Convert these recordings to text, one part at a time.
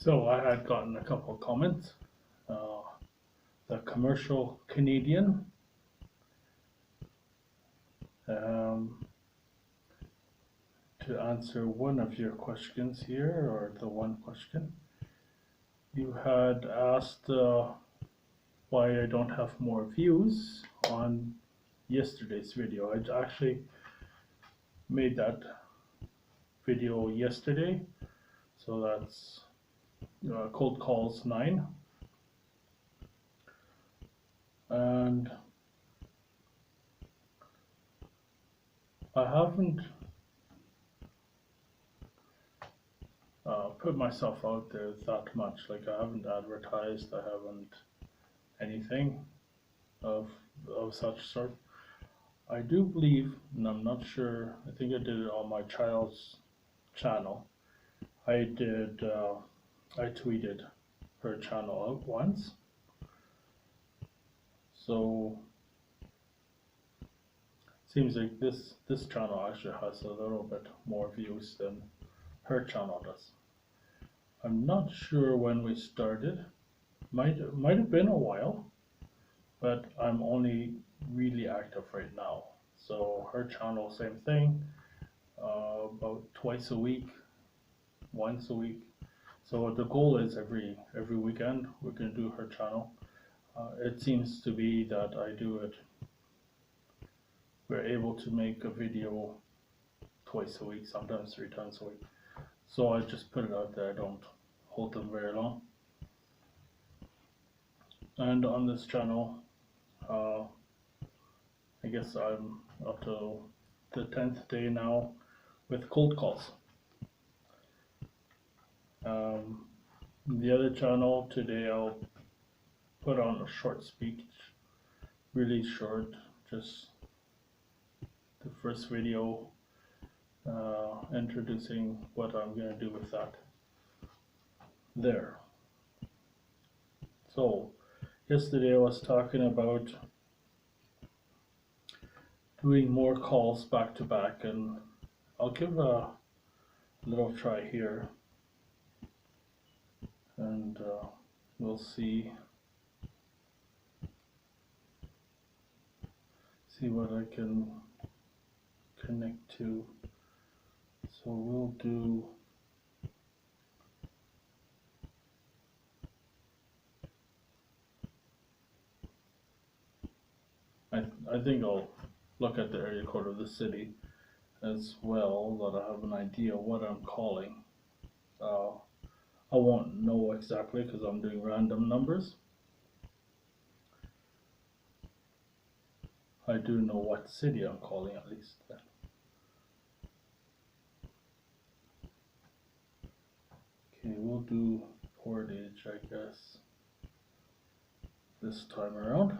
So I had gotten a couple of comments. Uh, the commercial Canadian, um, to answer one of your questions here, or the one question, you had asked why I don't have more views on yesterday's video. I actually made that video yesterday, so that's Cold Calls 9. And I haven't put myself out there that much. Like, I haven't advertised, I haven't anything of such sort. I do believe, and I'm not sure, I think I did it on my child's channel. I did, I tweeted her channel out once. So seems like this channel actually has a little bit more views than her channel does. I'm not sure when we started. Might have been a while, but I'm only really active right now. So her channel, same thing, about twice a week, once a week. So the goal is every weekend we're gonna do her channel. It seems to be that I do it. We're able to make a video twice a week, sometimes 3 times a week. So I just put it out there. I don't hold them very long. And on this channel, I guess I'm up to the 10th day now with cold calls. The other channel today, I'll put on a short speech, really short, just the first video introducing what I'm going to do with that there. So yesterday I was talking about doing more calls back to back, and I'll give a little try here, and we'll see what I can connect to. So we'll do I think I'll look at the area code of the city as well, that I have an idea what I'm calling. I won't know exactly because I'm doing random numbers. I do know what city I'm calling at least then. Okay, we'll do Portage, I guess, this time around.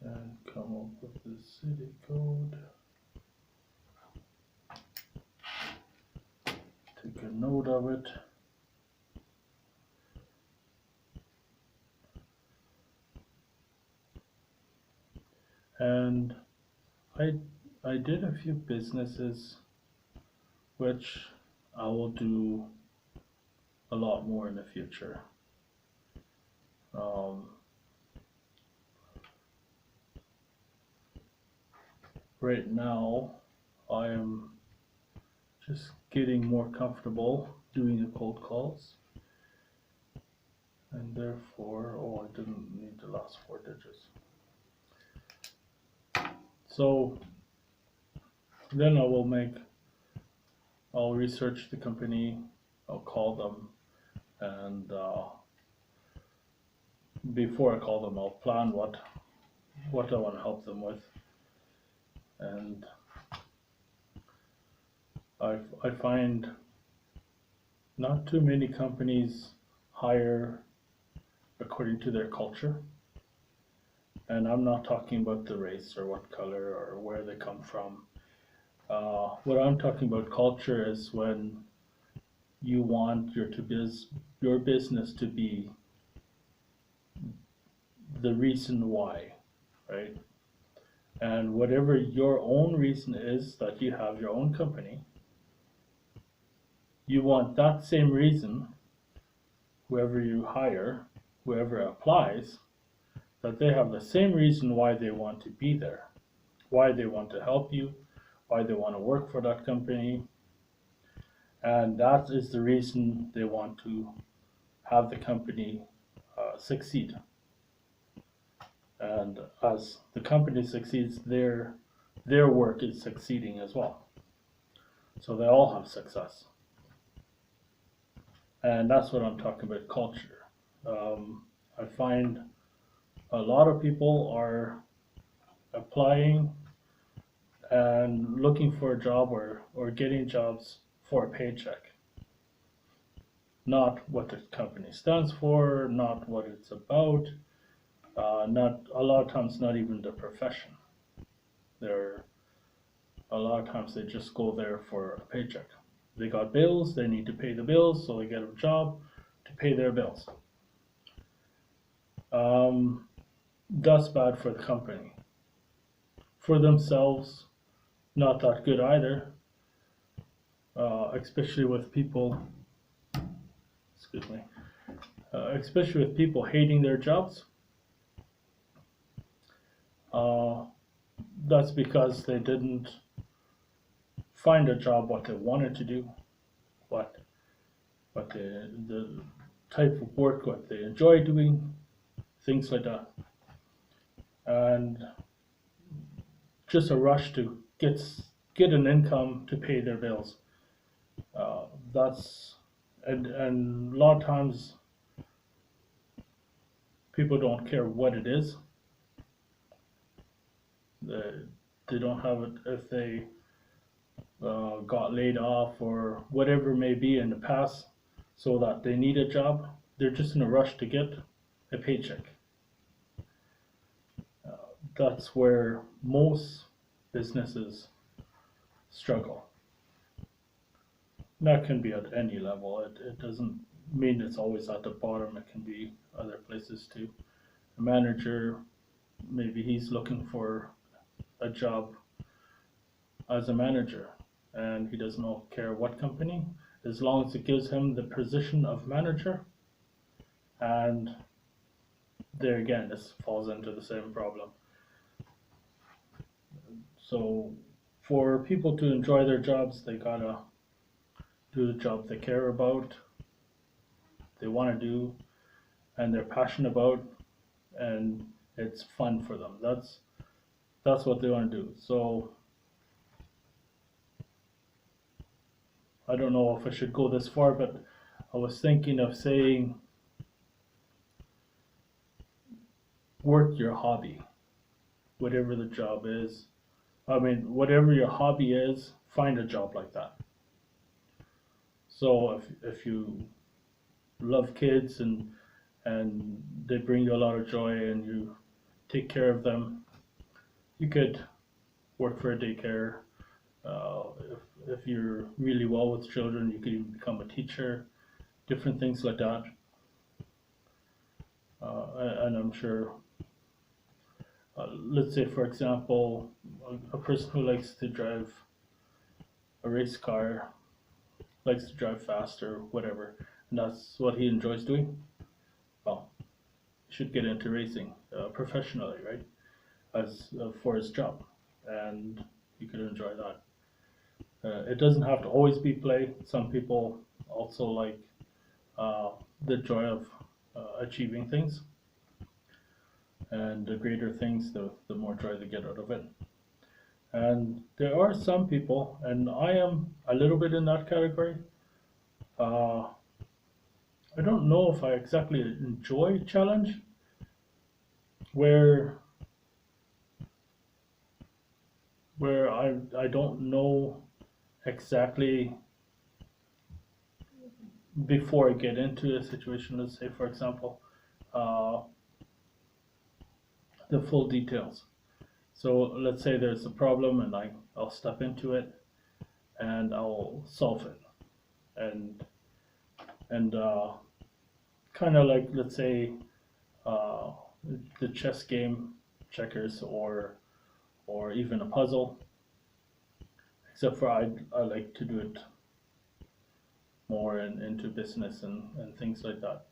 And come up with the city code. Take a note of it. And I did a few businesses which I will do a lot more in the future. Right now I am just getting more comfortable doing the cold calls, and therefore, oh, I didn't need the last 4 digits. So then I'll research the company, I'll call them, and before I call them, I'll plan what I want to help them with. And I find not too many companies hire according to their culture. And I'm not talking about the race or what color or where they come from. What I'm talking about culture is when you want your business to be the reason why, right? And whatever your own reason is that you have your own company, you want that same reason, whoever you hire, whoever applies, that they have the same reason why they want to be there, why they want to help you, why they want to work for that company. And that is the reason they want to have the company succeed. And as the company succeeds, their work is succeeding as well. So they all have success. And that's what I'm talking about, culture. I find a lot of people are applying and looking for a job or getting jobs for a paycheck. Not what the company stands for, not what it's about, not a lot of times not even the profession. They're a lot of times they just go there for a paycheck. They got bills, they need to pay the bills, so they get a job to pay their bills. That's bad for the company. For themselves, not that good either, especially with people, excuse me, especially with people hating their jobs. That's because they didn't find a job what they wanted to do, what the type of work what they enjoy doing, things like that, and just a rush to get an income to pay their bills. That's and a lot of times people don't care what it is. They don't have it if they got laid off or whatever it may be in the past, so that they need a job. They're just in a rush to get a paycheck. That's where most businesses struggle. That can be at any level. It doesn't mean it's always at the bottom. It can be other places too. A manager, maybe he's looking for a job as a manager and he doesn't care what company, as long as it gives him the position of manager. And there again, this falls into the same problem. So for people to enjoy their jobs, they gotta do the job they care about, they want to do, and they're passionate about, and it's fun for them. That's what they want to do. So I don't know if I should go this far, but I was thinking of saying, work your hobby, whatever the job is. I mean, whatever your hobby is, find a job like that. So if you love kids and they bring you a lot of joy and you take care of them, you could work for a daycare. If you're really well with children, you could even become a teacher, different things like that. And I'm sure, let's say for example, a person who likes to drive a race car, likes to drive faster, whatever, and that's what he enjoys doing, well, he should get into racing professionally, right? As for his job, and you could enjoy that. It doesn't have to always be play. Some people also like the joy of achieving things, and the greater things, the more joy they get out of it. And there are some people, and I am a little bit in that category. Uh, I don't know if I exactly enjoy challenge, where I don't know exactly before I get into a situation. Let's say, for example, uh, the full details. So let's say there's a problem, and I'll step into it and I'll solve it, and and kind of like, let's say, uh, the chess game, checkers, or even a puzzle. Except for I like to do it more into business and things like that.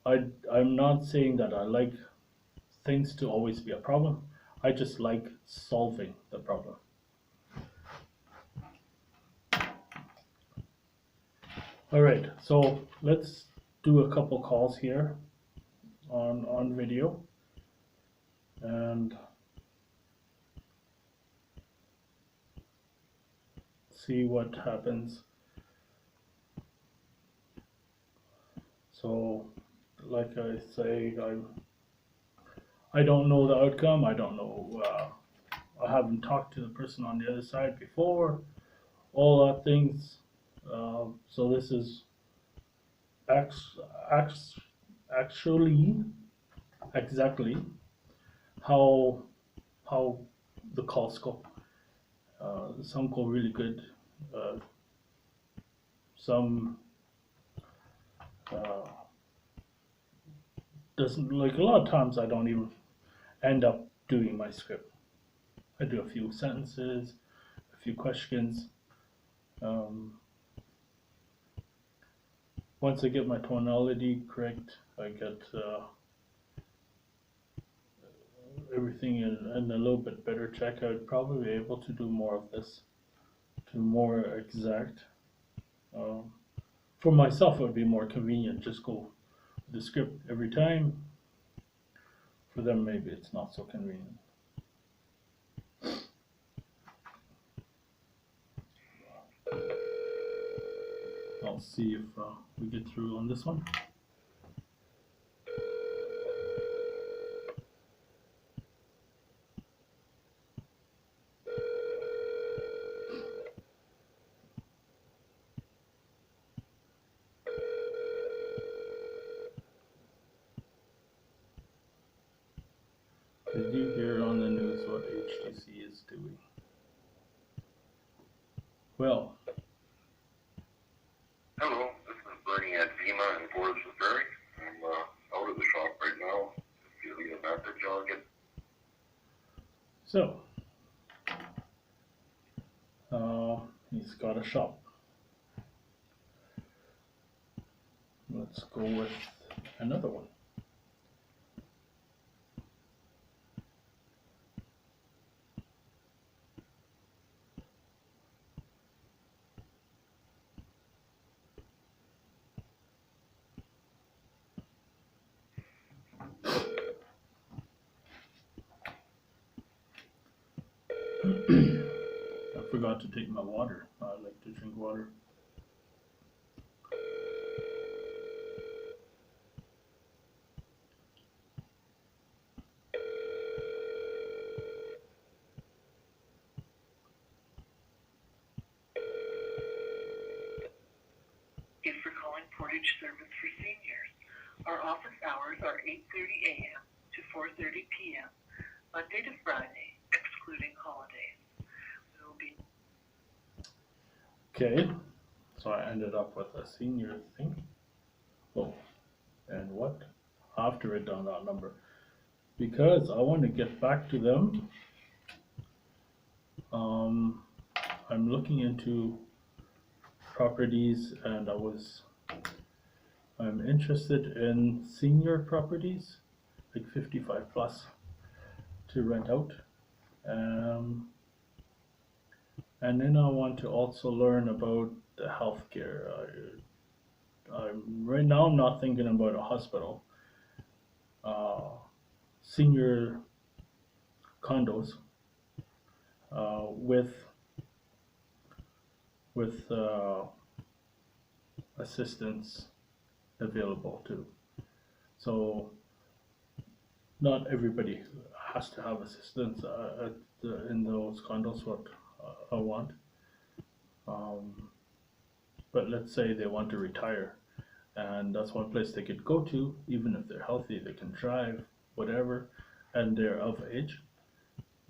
I'm not saying that I like things to always be a problem. I just like solving the problem. All right, so let's do a couple calls here on video and see what happens. So, like I say, I don't know the outcome. I don't know. I haven't talked to the person on the other side before. All that things. So this is act, act, actually exactly how how the calls go. Some go really good. Uh, some uh, doesn't, like a lot of times I don't even end up doing my script. I do a few sentences, a few questions. Um, Once I get my tonality correct, I get everything in a little bit better check. I'd probably be able to do more of this, to more exact. Um, for myself, it would be more convenient. Just go with the script every time. For them, maybe it's not so convenient. I'll see if we get through on this one. Did you hear on the news what HTC is doing? Well, hello, this is Bernie at Vima in Forest Prairie. I'm out of the shop right now. If you leave a message, I'll get. so he's got a shop. Let's go with another one. I forgot to take my water. I like to drink water. Thank you for calling Portage Service for Seniors. Our office hours are 8:30 a.m. to 4:30 p.m. Monday to Friday, excluding holidays. We will be. Okay, so I ended up with a senior thing. Oh, and what? I have to write down that number because I want to get back to them. I'm looking into properties and I'm interested in senior properties, like 55 plus, to rent out. Um, and then I want to also learn about the healthcare. Right now I'm not thinking about a hospital. Senior condos with assistance available too. So not everybody has to have assistance in those condos. What I want, but let's say they want to retire, and that's one place they could go to, even if they're healthy, they can drive, whatever, and they're of age.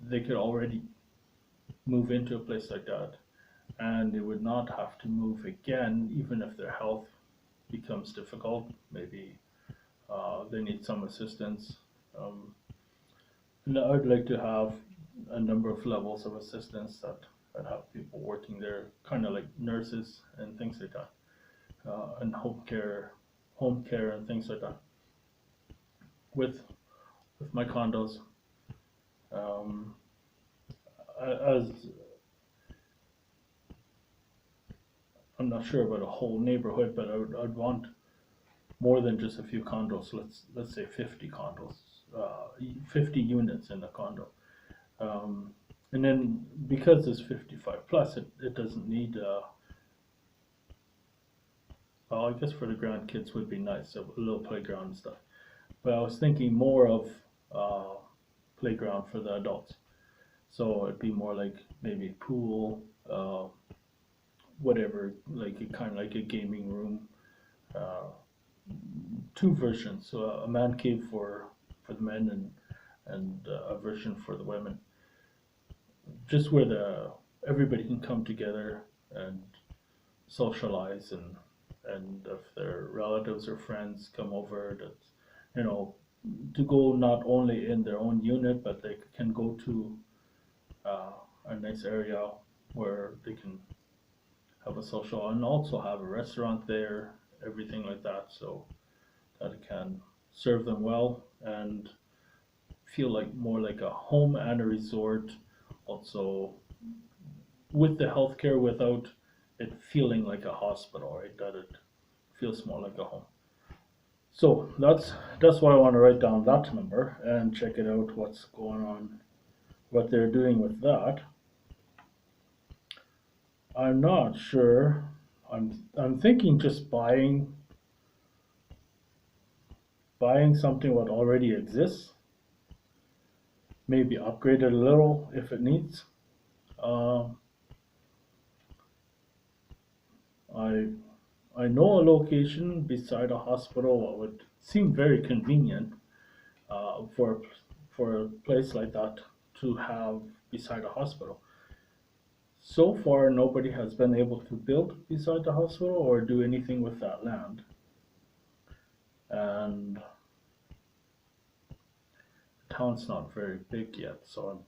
They could already move into a place like that, and they would not have to move again, even if their health becomes difficult. Maybe they need some assistance. And I'd like to have a number of levels of assistance that have people working there, kind of like nurses and things like that, and home care and things like that. With my condos, um, as I'm not sure about a whole neighborhood, but I'd want more than just a few condos. Let's say 50 condos, 50 units in a condo. Um, and then because it's 55 plus, it doesn't need. Well, I guess for the grandkids would be nice, a little playground and stuff. But I was thinking more of uh, playground for the adults. So it'd be more like maybe pool, whatever, like kind of like a gaming room. Uh, Two versions, so a man cave for the men and a version for the women. Just where the everybody can come together and socialize and if their relatives or friends come over, that's you know to go not only in their own unit, but they can go to a nice area where they can have a social and also have a restaurant there, everything like that, so that it can serve them well and feel like more like a home and a resort. Also, with the healthcare, without it feeling like a hospital, right? That it feels more like a home. So that's why I want to write down that number and check it out. What's going on? What they're doing with that. I'm not sure. I'm thinking just buying something what already exists. Maybe upgrade it a little if it needs. Um, I I know a location beside a hospital what would seem very convenient for a place like that to have beside a hospital. So far, nobody has been able to build beside the hospital or do anything with that land, and the town's not very big yet, so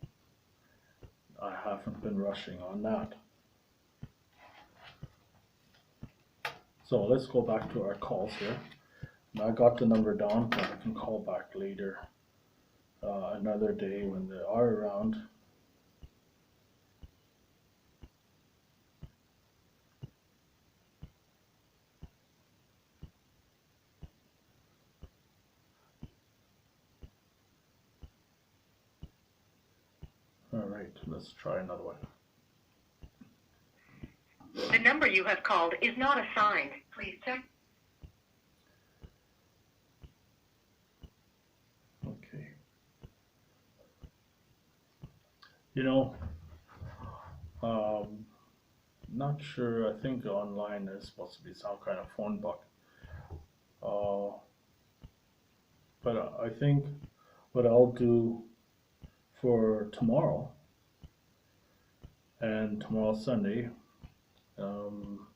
I haven't been rushing on that. So let's go back to our calls here. I got the number down, but I can call back later, another day when they are around. All right, let's try another one. The number you have called is not assigned. Please check. Okay. You know, um, not sure. I think online there's supposed to be some kind of phone book. Uh, but I think what I'll do for tomorrow and tomorrow's Sunday, um,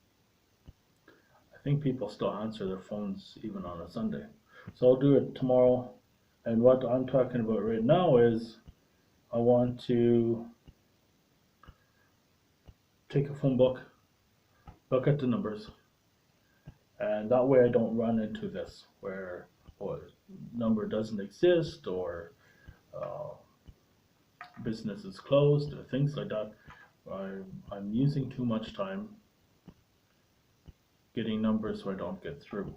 I think people still answer their phones even on a Sunday. So I'll do it tomorrow. And what I'm talking about right now is I want to take a phone book, look at the numbers, and that way I don't run into this where number doesn't exist or uh, business is closed or things like that. I'm using too much time getting numbers so I don't get through.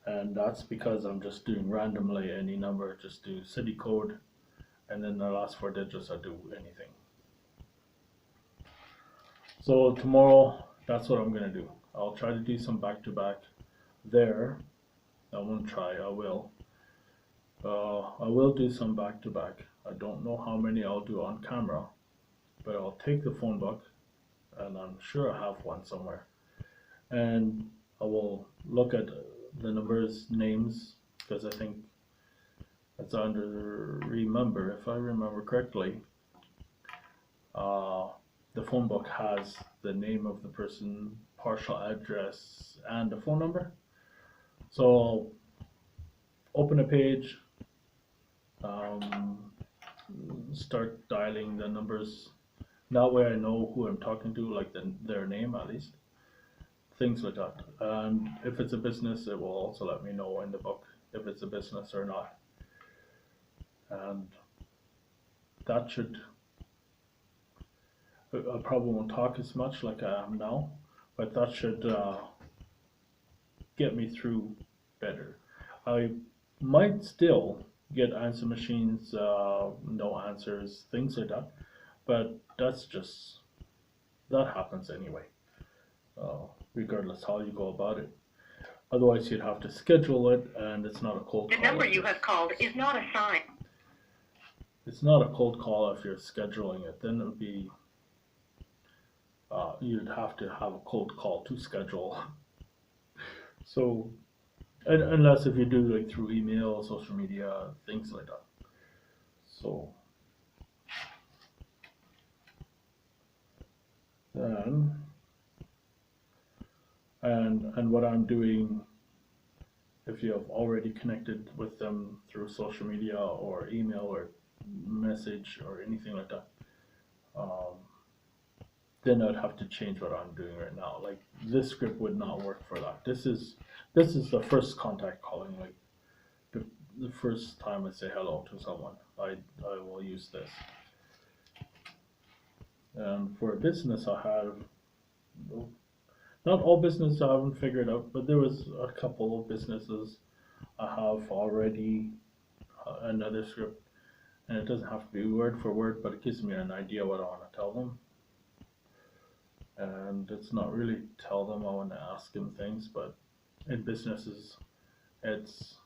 And that's because I'm just doing randomly any number, just do city code, and then the last four digits I do anything. So tomorrow, that's what I'm gonna do. I'll try to do some back to back there. I won't try, I will. I will do some back to back. I don't know how many I'll do on camera, but I'll take the phone book, and I'm sure I have one somewhere. And I will look at the numbers, names, because I think it's under remember, if I remember correctly. The phone book has the name of the person, partial address, and the phone number. So I'll open a page, start dialing the numbers. That way I know who I'm talking to, like their name at least. Things like that. And if it's a business, it will also let me know in the book if it's a business or not. And that should, I probably won't talk as much like I am now, but that should get me through better. I might still get answer machines, no answers, things like that, but that happens anyway, regardless how you go about it. Otherwise, you'd have to schedule it, and it's not a cold The call. number you have called is not assigned. It's not a cold call if you're scheduling it. Then it would be, you'd have to have a cold call to schedule. So, unless if you do like through email, social media, things like that. So, then, and what I'm doing, if you have already connected with them through social media or email or message or anything like that, then I'd have to change what I'm doing right now. Like this script would not work for that. This is the first contact calling. Like the first time I say hello to someone, I will use this. And for a business, I have, not all businesses I haven't figured out, but there was a couple of businesses I have already another script, and it doesn't have to be word for word, but it gives me an idea what I want to tell them. And it's not really tell them, I want to ask them things, but in businesses, it's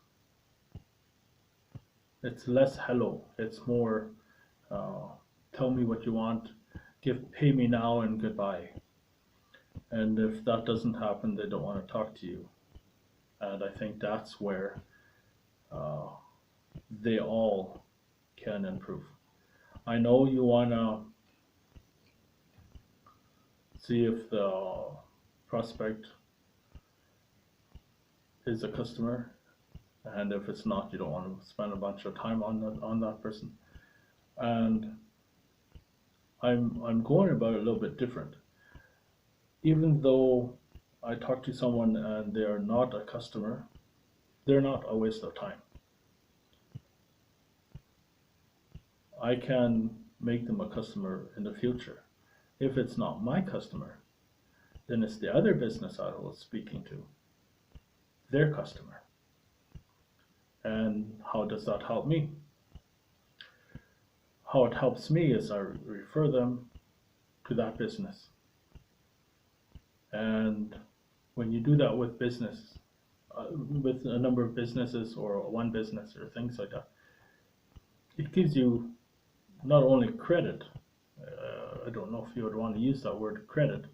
less hello. It's more, tell me what you want, pay me now and goodbye. And if that doesn't happen, they don't want to talk to you. And I think that's where they all can improve. I know you want to see if the prospect is a customer, and if it's not, you don't want to spend a bunch of time on that person. And I'm going about it a little bit different. Even though I talk to someone and they are not a customer, they're not a waste of time. I can make them a customer in the future. If it's not my customer, then it's the other business I was speaking to, their customer. And how does that help me? How it helps me is I refer them to that business. And when you do that with business, with a number of businesses or one business or things like that, it gives you not only credit, I don't know if you would want to use that word credit,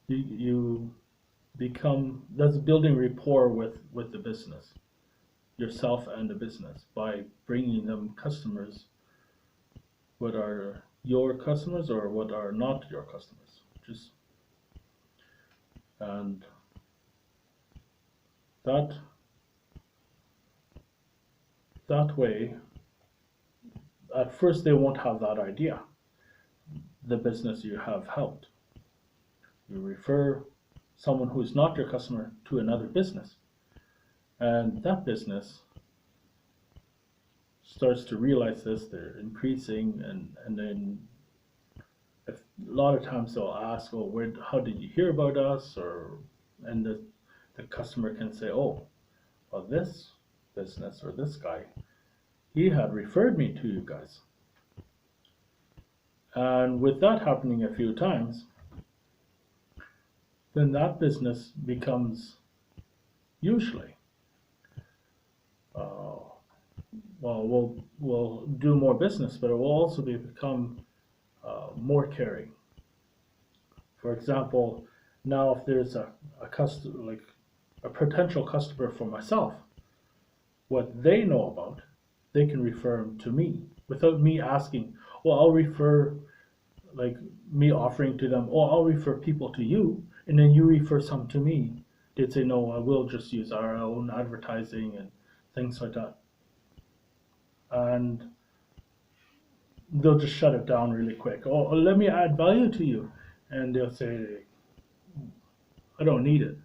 you become, that's building rapport with the business, yourself and the business, by bringing them customers, what are your customers or what are not your customers. And that way, at first they won't have that idea, the business you have helped. You refer someone who is not your customer to another business, and that business starts to realize this, they're increasing, and then a lot of times they'll ask, oh, how did you hear about us? And the customer can say, oh, well, this business or this guy, he had referred me to you guys. And with that happening a few times, then that business becomes usually, well, we'll do more business, but it will also become more caring. For example, now if there's a customer, like a potential customer for myself, what they know about, they can refer them to me without me asking, well, I'll refer, like me offering to them, oh, I'll refer people to you, and then you refer some to me. They'd say, no, I will just use our own advertising and things like that. and they'll just shut it down really quick. Oh, let me add value to you, and they'll say, I don't need it.